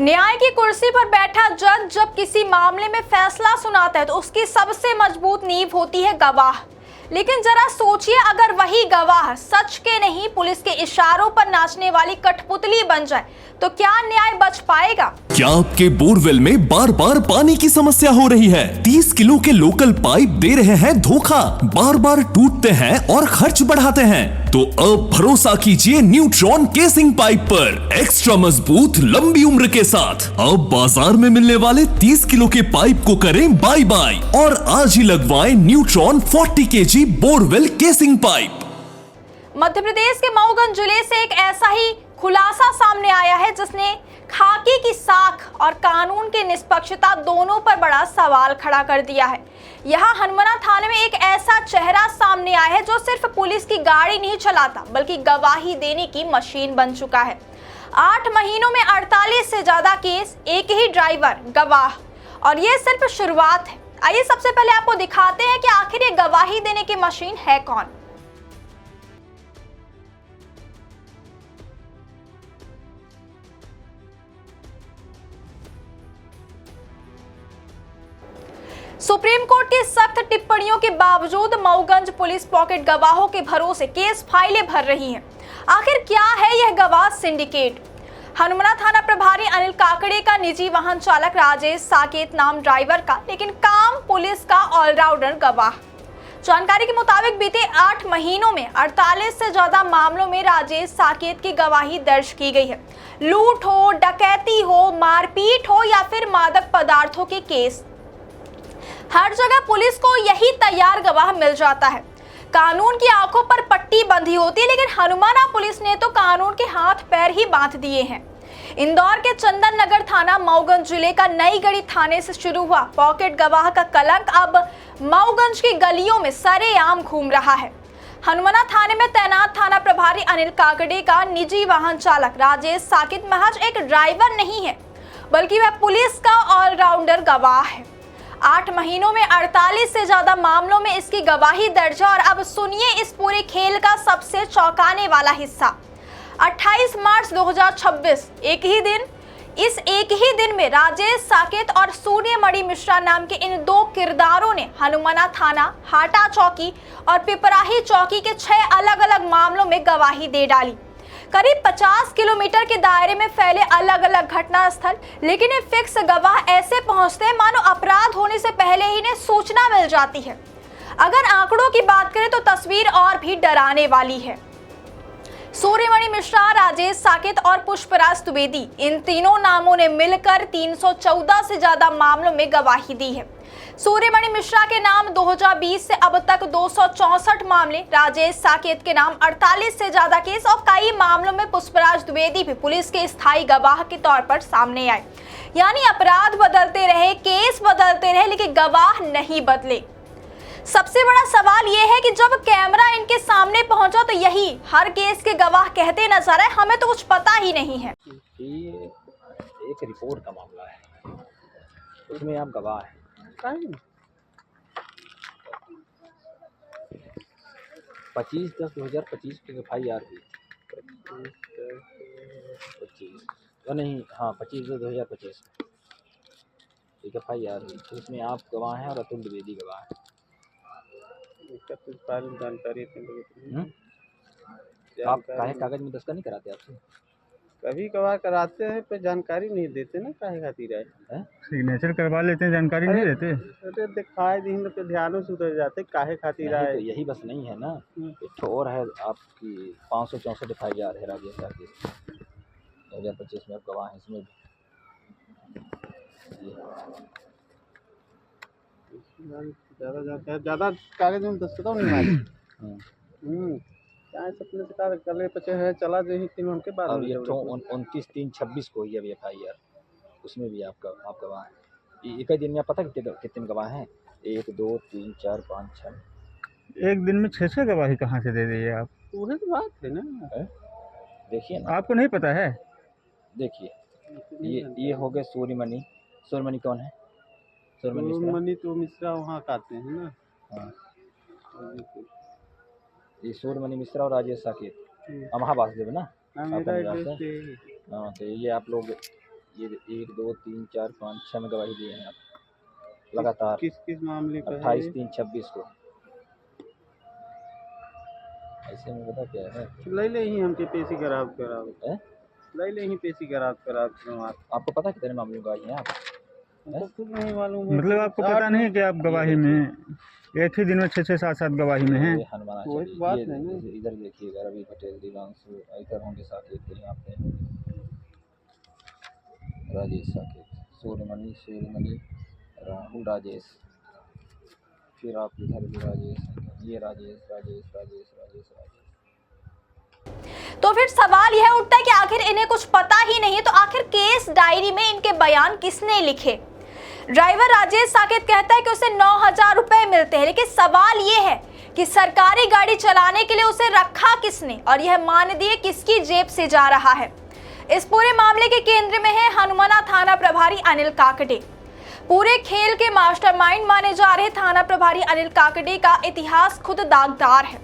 न्याय की कुर्सी पर बैठा जज जब किसी मामले में फैसला सुनाता है तो उसकी सबसे मजबूत नींव होती है गवाह। लेकिन जरा सोचिए, अगर वही गवाह सच के नहीं पुलिस के इशारों पर नाचने वाली कठपुतली बन जाए तो क्या न्याय बच पाएगा? क्या आपके बोरवेल में बार बार पानी की समस्या हो रही है? 30 किलो के लोकल पाइप दे रहे हैं धोखा, बार बार टूटते हैं और खर्च बढ़ाते हैं। तो अब भरोसा कीजिए न्यूट्रॉन केसिंग पाइप पर, एक्स्ट्रा मजबूत, लंबी उम्र के साथ। अब बाजार में मिलने वाले 30 किलो के पाइप को करें बाय बाय और आज ही लगवाएं Neutron 40 kg borewell casing pipe. Madhya Pradesh के मऊगंज जिले से एक ऐसा ही खुलासा सामने आया है जिसने खाकी की साख और कानून की निष्पक्षता दोनों पर बड़ा सवाल खड़ा कर दिया है। यहाँ हनुमाना थाने में एक ऐसा चेहरा सामने आया है जो सिर्फ पुलिस की गाड़ी नहीं चलाता बल्कि गवाही देने की मशीन बन चुका है। 8 महीनों में 48 से ज्यादा केस, एक ही ड्राइवर गवाह, और ये सिर्फ शुरुआत है। आइए सबसे पहले आपको दिखाते हैं कि आखिर ये गवाही देने की मशीन है कौन। सुप्रीम कोर्ट की सख्त टिप्पणियों के बावजूद मऊगंज पुलिस पॉकेट गवाहों के भरोसे केस फाइलें भर रही है। आखिर क्या है यह गवाह सिंडिकेट? हनुमाना थाना प्रभारी अनिल काकड़े का निजी वाहन चालक राजेश साकेत नाम ड्राइवर का, लेकिन काम पुलिस का ऑलराउंडर गवाह। जानकारी के मुताबिक बीते 8 महीनों में 48 से ज्यादा मामलों में राजेश साकेत की गवाही दर्ज की गई है। लूट हो, डकैती हो, मारपीट हो या फिर मादक पदार्थों के केस, हर जगह पुलिस को यही तैयार गवाह मिल जाता है। कानून की आंखों पर पट्टी बंधी होती है, लेकिन हनुमाना पुलिस ने तो कानून के हाथ पैर ही बांध दिए हैं। इंदौर के चंदन नगर थाना मऊगंज जिले का नई गढ़ी थाने से शुरू हुआ पॉकेट गवाह का कलंक अब मऊगंज की गलियों में सरेआम घूम रहा है। हनुमाना थाने में तैनात थाना प्रभारी अनिल काकड़े का निजी वाहन चालक राजेश साकेत महज एक ड्राइवर नहीं है बल्कि वह पुलिस का ऑलराउंडर गवाह है। 8 महीनों में 48 से ज्यादा मामलों में इसकी गवाही दर्ज है। और अब सुनिए इस पूरे खेल का सबसे चौंकाने वाला हिस्सा। 28 मार्च 2026 एक ही दिन में राजेश साकेत और सूर्यमणि मिश्रा नाम के इन 2 किरदारों ने हनुमाना थाना, हाटा चौकी और पिपराही चौकी के 6 अलग अलग मामलों में गवाही दे डाली। करीब 50 किलोमीटर के दायरे में फैले अलग अलग घटना स्थल, लेकिन ये फिक्स गवाह ऐसे पहुंचते हैं मानो अपराध होने से पहले ही इन्हें सूचना मिल जाती है। अगर आंकड़ों की बात करें तो तस्वीर और भी डराने वाली है। सूर्यमणि मिश्रा, राजेश साकेत और पुष्पराज द्विवेदी, इन तीनों नामों ने मिलकर 314 से ज्यादा मामलों में गवाही दी है। सूर्यमणि मिश्रा के नाम 2020 से अब तक 264 मामले, राजेश साकेत के नाम 48 से ज्यादा केस और कई मामलों में पुष्पराज द्विवेदी भी पुलिस के स्थायी गवाह के तौर पर सामने आए। यानी अपराध बदलते रहे, केस बदलते रहे, लेकिन गवाह नहीं बदले। सबसे बड़ा सवाल यह है कि जब कैमरा इनके सामने पहुंचा तो यही हर केस के गवाह कहते नजर आए, हमें तो कुछ पता ही नहीं है। ये एक रिपोर्ट का मामला है, उसमें आप गवाह हैं। 25/10/2025 की FIR हुई। 25/10/2025 एक FIR हुई, तो उसमें आप गवाह हैं और अतुल द्विवेदी गवाह हैं। जानकारी आप कागज में दस्तखत नहीं कराते आपसे? कभी कभार कराते हैं पर जानकारी नहीं देते ना, काहे खातिर है। सिग्नेचर करवा लेते हैं, जानकारी नहीं देते। अरे दिखाई दी तो ध्यान से उतर जाते, काहे खातिर है। तो यही बस नहीं है ना, एक और है आपकी 564 FIR है राजेश साकेत 2025 में आप गवाह हैं, इसमें ज़्यादा कागज में दस्तखत नहीं मारे। क्या सपने से कर ले पचे है चला जो ही तीन उनके बाद। अब ये 29/3/26 को ही अभी FIR, उसमें भी आप गवाह हैं। एक ही दिन में आप पता कितने गवाह हैं? 1 2 3 4 5 6। एक दिन में 6 गवाही कहाँ से दे दिए आप? वही तो बात है ना। देखिए ना, आपको नहीं पता है? देखिए ये हो गए सूर्यमणि कौन है? सूर्यमणि तो मिश्रा वहाँ का आते हैं ना। हाँ, ये सूर्यमणि मिश्रा और राजेश साकेत अमहा वासुदेव ना। हाँ, तो ये आप लोग ये 1 2 3 4 5 6 में गवाही दिए हैं आप लगातार। किस किस मामले का है 28 ये? 3 26 को ऐसे में बता क्या है। लई ले ही हमके पेशी कराव हैं? लई ले ही पेशी कराव आपको पता कितने मामले में गवाही हैं आप? हमको खुद नहीं मालूम है। मतलब आपको पता नहीं है कि आप गवाही में एक ही दिन में 6 7 7 गवाही में हैं? ये हनुमाना वही चाहिए। बात ये है ना। इधर देखिएगा, रवि पटेल, दिवांशु इधर होंगे, साकेत के यहाँ पे राजेश साकेत, सूर्यमणि राहुल राजेश, फिर आप इधर भी राजेश, ये राजेश। तो फिर सवाल यह उठता है कि आखिर इन्हें कुछ पता ही नहीं है, तो आखिर केस डायरी में इनके बयान किसने लिखे? ड्राइवर राजेश साकेत कहता है कि उसे 9,000 रुपए मिलते हैं, लेकिन सवाल यह है कि सरकारी गाड़ी चलाने के लिए उसे रखा किसने और यह मानदेय किसकी जेब से जा रहा है? इस पूरे मामले के केंद्र में है हनुमाना थाना प्रभारी अनिल काकड़े। पूरे खेल के मास्टरमाइंड माने जा रहे थाना प्रभारी अनिल काकड़े का इतिहास खुद दागदार है।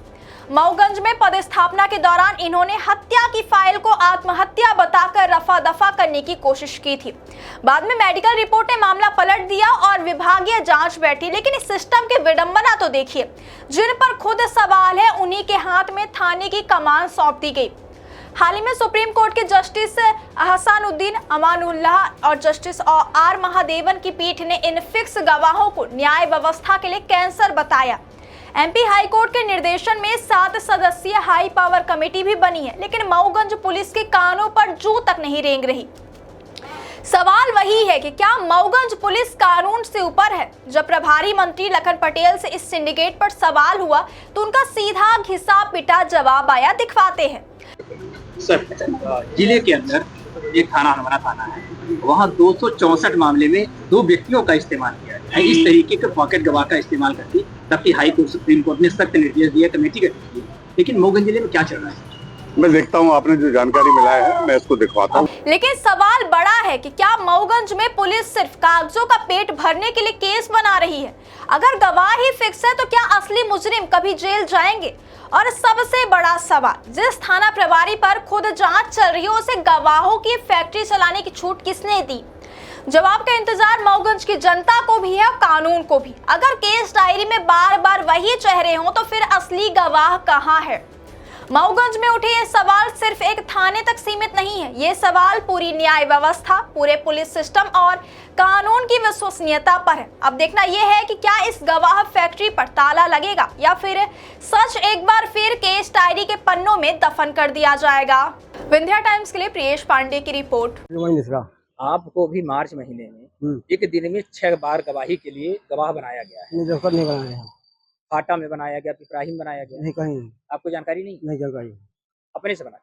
मऊगंज में पदस्थापना के दौरान इन्होंने हत्या की फाइल को आत्महत्या बताकर रफा दफा करने की कोशिश की थी। बाद में मेडिकल रिपोर्ट ने मामला पलट दिया और विभागीय जांच बैठी, लेकिन इस सिस्टम की विडंबना तो देखिए, जिन पर खुद सवाल है उन्हीं के हाथ में थाने की कमान सौंप दी गई। हाल ही में सुप्रीम कोर्ट के जस्टिस अहसानुद्दीन अमानुल्लाह और जस्टिस आर महादेवन की पीठ ने इन फिक्स गवाहों को न्याय व्यवस्था के लिए कैंसर बताया। एमपी हाई कोर्ट के निर्देशन में 7 सदस्यीय हाई पावर कमेटी भी बनी है, लेकिन मऊगंज पुलिस के कानों पर जू तक नहीं रेंग रही। सवाल वही है कि क्या मऊगंज पुलिस कानून से ऊपर है? जब प्रभारी मंत्री लखन पटेल से इस सिंडिकेट पर सवाल हुआ तो उनका सीधा घिसा पिटा जवाब आया, दिखवाते हैं। सर, जिले के अंदर एक थाना हनुमाना थाना है, वहाँ 264 मामले में 2 व्यक्तियों का इस्तेमाल किया है। इस तरीके के पॉकेट गवाह का इस्तेमाल करके तब हाई कोर्ट सुप्रीम कोर्ट ने सख्त निर्देश दिया, कमेटी गठित की। लेकिन मऊगंज जिले में क्या चल रहा है? मैं देखता हूँ, आपने जो जानकारी मिला है मैं इसको दिखवाता हूँ। लेकिन सवाल बड़ा है कि क्या मऊगंज में पुलिस सिर्फ कागजों का पेट भरने के लिए केस बना रही है? अगर गवाह ही फिक्स है तो क्या असली मुजरिम कभी जेल जाएंगे? और सबसे बड़ा सवाल, जिस थाना प्रभारी पर खुद जांच चल रही है उसे गवाहों की फैक्ट्री चलाने की छूट किसने दी? जवाब का इंतजार मऊगंज की जनता को भी है और कानून को भी। अगर केस डायरी में बार बार वही चेहरे हों तो फिर असली गवाह कहाँ है? मऊगंज में उठे ये सवाल सिर्फ एक थाने तक सीमित नहीं है, ये सवाल पूरी न्याय व्यवस्था, पूरे पुलिस सिस्टम और कानून की विश्वसनीयता पर है। अब देखना यह है कि क्या इस गवाह फैक्ट्री पर ताला लगेगा या फिर सच एक बार फिर केस डायरी के पन्नों में दफन कर दिया जाएगा। विंध्या टाइम्स के लिए प्रियेश पांडे की रिपोर्ट। आपको भी मार्च महीने में एक दिन में 6 बार गवाही के लिए गवाह बनाया गया है। नहीं बनाया है। फाटा में बनाया गया, पिपराही में बनाया गया। नहीं, कहीं आपको जानकारी नहीं? नहीं जानकारी। अपने से बना?